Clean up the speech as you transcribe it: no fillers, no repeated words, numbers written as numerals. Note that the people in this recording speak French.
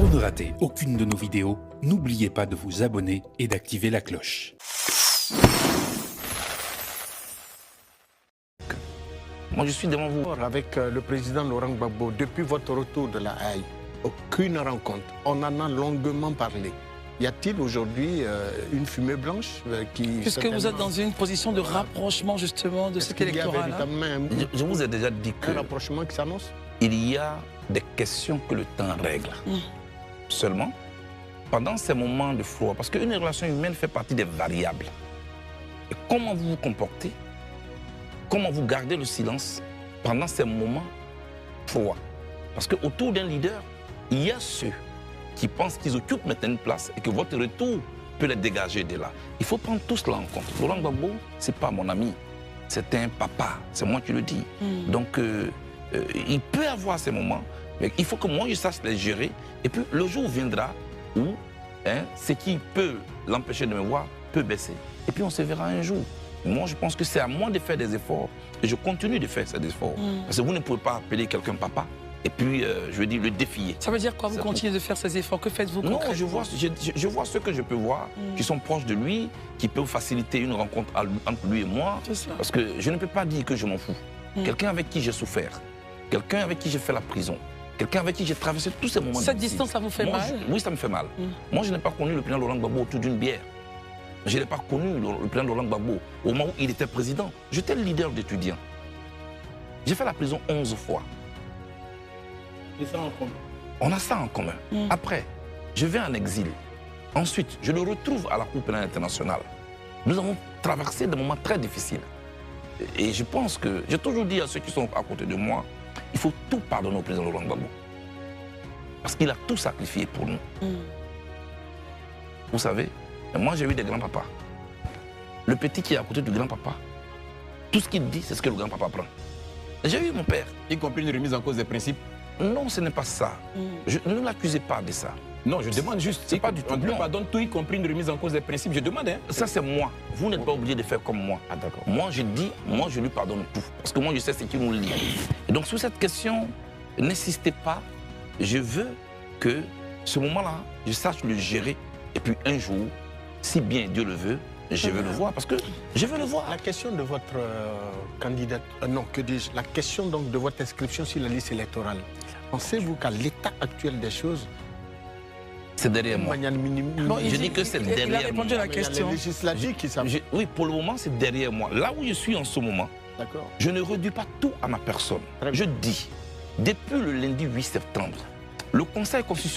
Pour ne rater aucune de nos vidéos, n'oubliez pas de vous abonner et d'activer la cloche. Moi, je suis devant vous. Avec le président Laurent Gbagbo, depuis votre retour de la Haye, aucune rencontre. On en a longuement parlé. Y a-t-il aujourd'hui une fumée blanche qui... Puisque vous êtes dans une position de rapprochement justement de cet électorat-là. Je vous ai déjà dit que... Un rapprochement qui s'annonce? Il y a des questions que le temps règle. Seulement, pendant ces moments de froid, parce qu'une relation humaine fait partie des variables. Et comment vous vous comportez, comment vous gardez le silence pendant ces moments froids. Parce qu'autour d'un leader, il y a ceux qui pensent qu'ils occupent maintenant une place et que votre retour peut les dégager de là. Il faut prendre tout cela en compte. Laurent Gbagbo, ce n'est pas mon ami, c'est un papa, c'est moi qui le dis. Donc, il peut avoir ces moments, mais il faut que moi je sache les gérer. Et puis le jour viendra où ce qui peut l'empêcher de me voir peut baisser. Et puis on se verra un jour. Moi je pense que c'est à moi de faire des efforts. Et je continue de faire ces efforts. Parce que vous ne pouvez pas appeler quelqu'un papa et puis, je veux dire, le défier. Ça veut dire quoi? Vous continuez de faire ces efforts? Que faites-vous concrètement? Non, je vois ce que je peux voir, qui sont proches de lui, qui peuvent faciliter une rencontre entre lui et moi. Parce que je ne peux pas dire que je m'en fous. Quelqu'un avec qui j'ai souffert, quelqu'un avec qui j'ai fait la prison, quelqu'un avec qui j'ai traversé tous ces moments Cette difficiles. distance, ça vous fait mal? Oui, ça me fait mal. Moi, je n'ai pas connu le président Laurent Gbagbo autour d'une bière. Je n'ai pas connu le président Laurent Gbagbo au moment où il était président. J'étais le leader d'étudiants. J'ai fait la prison 11 fois. Et ça en commun? On a ça en commun. Après, je vais en exil. Ensuite, je le retrouve à la Cour pénale internationale. Nous avons traversé des moments très difficiles. Et je pense que, j'ai toujours dit à ceux qui sont à côté de moi, il faut tout pardonner au président Laurent Gbagbo. Parce qu'il a tout sacrifié pour nous. Vous savez, moi j'ai eu des grands-papas. Le petit qui est à côté du grand-papa, tout ce qu'il dit, c'est ce que le grand-papa prend. J'ai eu mon père. Y compris une remise en cause des principes? Non, ce n'est pas ça. Ne l'accusez pas de ça. Non, je demande juste. C'est pas du tout. On pardonne tout, y compris une remise en cause des principes. Je demande. Hein. Ça, c'est moi. Vous n'êtes pas obligé de faire comme moi. Ah, d'accord. Moi, je dis, moi, je lui pardonne tout. Parce que moi, je sais ce qui nous lie. Et donc, sur cette question, n'insistez pas. Je veux que ce moment-là, je sache le gérer. Et puis, un jour, si bien Dieu le veut, je veux le voir. Parce que je veux le voir. La question de votre candidat, non, que dis-je, la question donc de votre inscription sur la liste électorale, pensez-vous qu'à l'état actuel des choses, c'est derrière moi. Non, je dis que c'est derrière moi. Il a répondu à la question. Les législatives qui savent. Oui, pour le moment, c'est derrière moi. Là où je suis en ce moment, je ne réduis pas tout à ma personne. Je dis, depuis le lundi 8 septembre, le Conseil constitutionnel